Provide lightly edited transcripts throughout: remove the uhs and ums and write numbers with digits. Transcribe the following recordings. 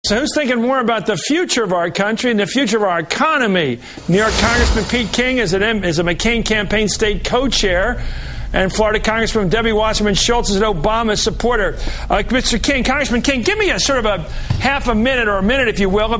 So who's thinking more about the future of our country and the future of our economy? New York Congressman Pete King is a McCain campaign state co-chair, and Florida Congressman Debbie Wasserman Schultz is an Obama supporter. Mr. King, Congressman King, give me a sort of a half a minute or a minute, if you will,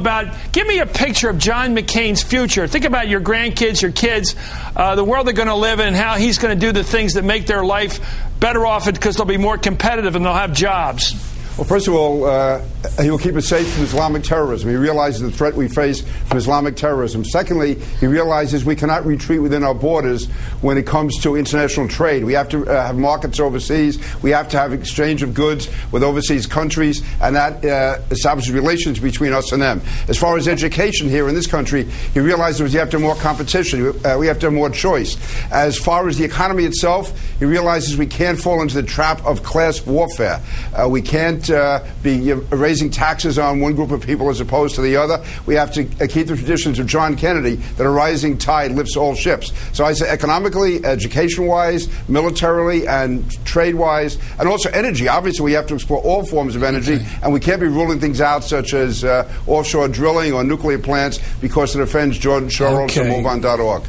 give me a picture of John McCain's future. Think about your grandkids, your kids, the world they're going to live in, and how he's going to do the things that make their life better off because they'll be more competitive and they'll have jobs. Well, first of all, he will keep us safe from Islamic terrorism. He realizes the threat we face from Islamic terrorism. Secondly, he realizes we cannot retreat within our borders when it comes to international trade. We have to have markets overseas. We have to have exchange of goods with overseas countries, and that establishes relations between us and them. As far as education here in this country, he realizes we have to have more competition. We have to have more choice. As far as the economy itself, he realizes we can't fall into the trap of class warfare. We can't be raising taxes on one group of people as opposed to the other. We have to keep the traditions of John Kennedy that a rising tide lifts all ships. So I say economically, education-wise, militarily, and trade-wise, and also energy. Obviously, we have to explore all forms of energy, and we can't be ruling things out such as offshore drilling or nuclear plants because it offends George Soros or MoveOn.org.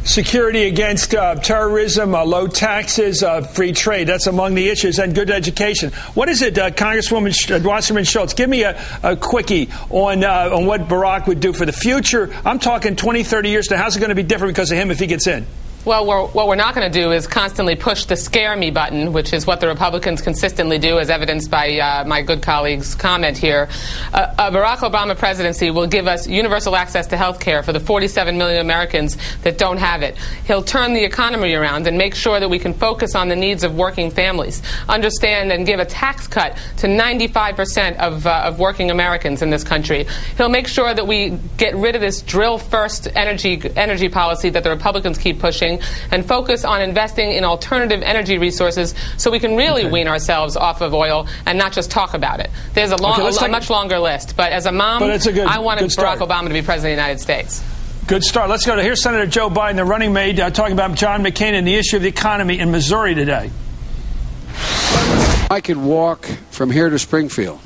Security against terrorism, low taxes, free trade. That's among the issues, and good education. What is it, Congresswoman Wasserman Schultz? Give me a quickie on what Barack would do for the future. I'm talking 20, 30 years now. How's it going to be different because of him if he gets in? Well, what we're not going to do is constantly push the scare me button, which is what the Republicans consistently do, as evidenced by my good colleague's comment here. A Barack Obama presidency will give us universal access to health care for the 47 million Americans that don't have it. He'll turn the economy around and make sure that we can focus on the needs of working families, understand and give a tax cut to 95% of working Americans in this country. He'll make sure that we get rid of this drill-first energy policy that the Republicans keep pushing, and focus on investing in alternative energy resources so we can really wean ourselves off of oil and not just talk about it. There's a much longer list, but as a mom, I wanted Barack Obama to be president of the United States. Good start. Let's go to here's Senator Joe Biden, the running mate, talking about John McCain and the issue of the economy in Missouri today. I could walk from here to Springfield.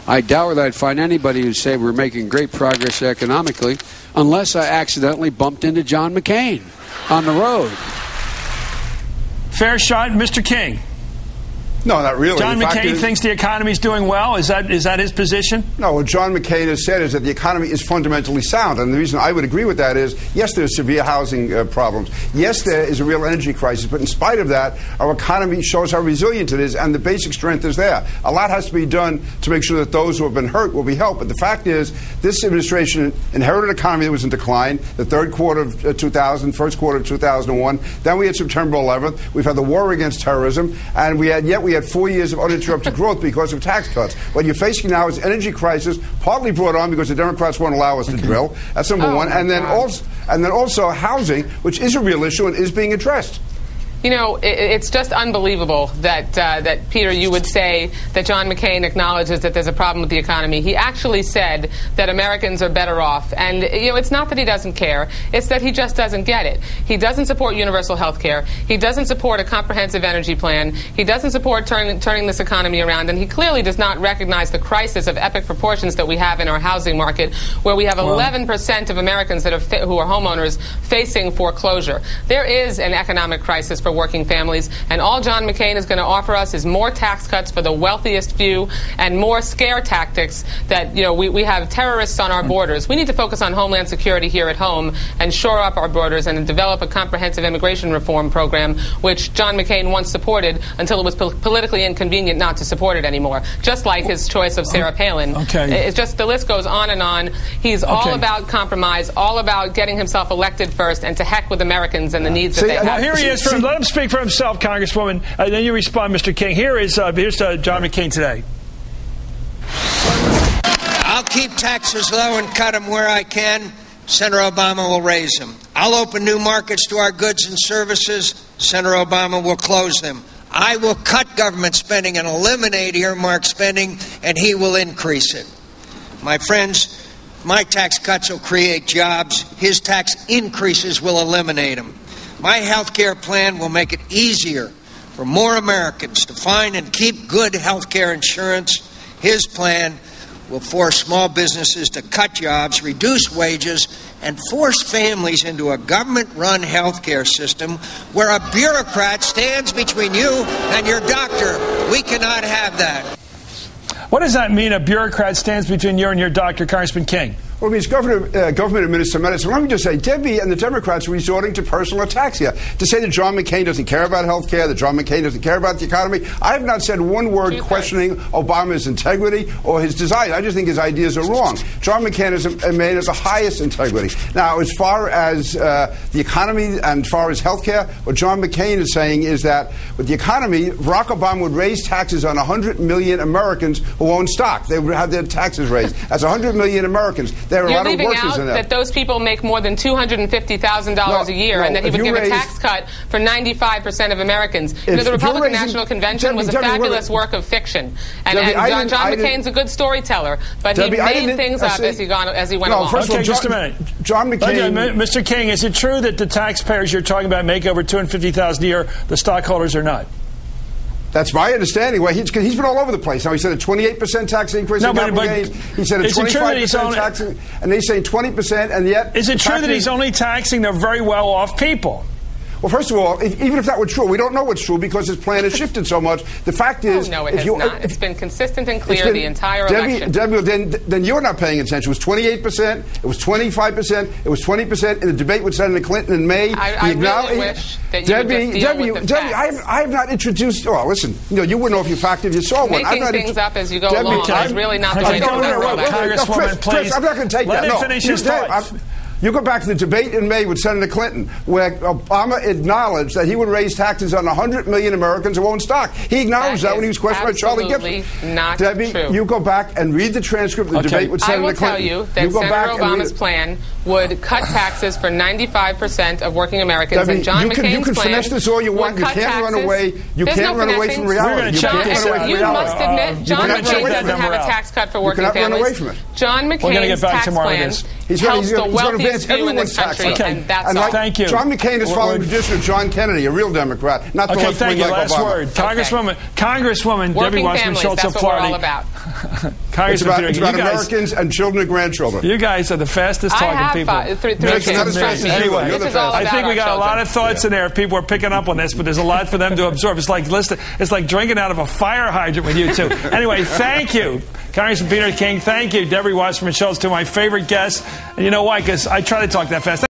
I doubt that I'd find anybody who'd say we're making great progress economically unless I accidentally bumped into John McCain on the road. Fair shot, Mr. King. No, not really. John McCain thinks the economy's doing well. Is that his position? No, what John McCain has said is that the economy is fundamentally sound. And the reason I would agree with that is, yes, there's severe housing problems. Yes, there is a real energy crisis. But in spite of that, our economy shows how resilient it is, and the basic strength is there. A lot has to be done to make sure that those who have been hurt will be helped. But the fact is, this administration inherited an economy that was in decline, the third quarter of 2000, first quarter of 2001. Then we had September 11th. We've had the war against terrorism. And we had 4 years of uninterrupted growth because of tax cuts. What you're facing now is energy crisis, partly brought on because the Democrats won't allow us to drill. That's number one. And then also housing, which is a real issue and is being addressed. You know, it's just unbelievable that Peter, you would say that John McCain acknowledges that there's a problem with the economy. He actually said that Americans are better off. And, you know, it's not that he doesn't care. It's that he just doesn't get it. He doesn't support universal health care. He doesn't support a comprehensive energy plan. He doesn't support turning this economy around. And he clearly does not recognize the crisis of epic proportions that we have in our housing market, where we have 11% of Americans who are homeowners facing foreclosure. There is an economic crisis for working families, and all John McCain is going to offer us is more tax cuts for the wealthiest few and more scare tactics that, you know, we have terrorists on our borders. We need to focus on homeland security here at home and shore up our borders and develop a comprehensive immigration reform program, which John McCain once supported until it was politically inconvenient not to support it anymore, just like his choice of Sarah Palin. It's just, the list goes on and on. He's all about compromise, all about getting himself elected first, and to heck with Americans and the needs that they have. Well, here he is. Let him speak for himself, Congresswoman. Then you respond, Mr. King. Here's John McCain today. I'll keep taxes low and cut them where I can. Senator Obama will raise them. I'll open new markets to our goods and services. Senator Obama will close them. I will cut government spending and eliminate earmark spending, and he will increase it. My friends, my tax cuts will create jobs. His tax increases will eliminate them. My health care plan will make it easier for more Americans to find and keep good health care insurance. His plan will force small businesses to cut jobs, reduce wages, and force families into a government-run healthcare system where a bureaucrat stands between you and your doctor. We cannot have that. What does that mean, a bureaucrat stands between you and your doctor, Congressman King? Well, it means government administer medicine. Let me just say, Debbie and the Democrats are resorting to personal attacks here. To say that John McCain doesn't care about health care, that John McCain doesn't care about the economy, I have not said one word questioning Obama's integrity or his desire. I just think his ideas are wrong. John McCain is a man of the highest integrity. Now, as far as the economy and as far as health care, what John McCain is saying is that with the economy, Barack Obama would raise taxes on 100 million Americans who own stock. They would have their taxes raised. That's 100 million Americans. There are a lot of workers in that those people make more than $250,000 a year, and that he would give a tax cut for 95% of Americans. You know, the Republican National Convention was a fabulous work of fiction, and John McCain's a good storyteller, but he made things up as he went along. First of all, just a minute. John McCain. Mr. King, is it true that the taxpayers you're talking about make over $250,000 a year? The stockholders are not. That's my understanding. Well, he's been all over the place. Now, he said a 28% tax increase in capital gains. He said a 25% tax, and they're saying 20%, and yet... Is it true that he's only taxing the very well-off people? Well, first of all, even if that were true, we don't know what's true because his plan has shifted so much. The fact is... No, it has not. It's been consistent and clear the entire election. Debbie, then you're not paying attention. It was 28%, it was 25%, it was 20% in the debate with Senator Clinton in May. I really wish that you would just deal with the facts. I have not introduced... Oh, listen, you wouldn't know if you fact if you saw one. Making things up as you go along is really not the way to go. Congresswoman, please. I'm not going to take that. Let him finish his thoughts. You go back to the debate in May with Senator Clinton, where Obama acknowledged that he would raise taxes on 100 million Americans who own stock. He acknowledged that when he was questioned by Charlie Gibson. Not Debbie, true. You go back and read the transcript of the debate with Senator Clinton. I will tell you that Senator Obama's plan would cut taxes for 95% of working Americans, Debbie, and John McCain's plan you can finesse this all you want. You can't run away. You can't run away from reality. You must admit, John McCain doesn't have a tax cut for working families. You cannot run away from it. John McCain's tax plan helps the wealthiest few in this country, and that's all. Thank you. John McCain is following the tradition of John Kennedy, a real Democrat, not the left wing like Obama. Last word. Congresswoman Debbie Wasserman-Schultz of Florida. It's about Americans and children and grandchildren. You guys are the fastest talking people. I think we got a lot of thoughts in there. People are picking up on this, but there's a lot for them to absorb. It's like drinking out of a fire hydrant with you two. Anyway, thank you, Congressman Peter King. Thank you, Debbie Wasserman-Schultz, to my favorite guests. And you know why? Because I try to talk that fast.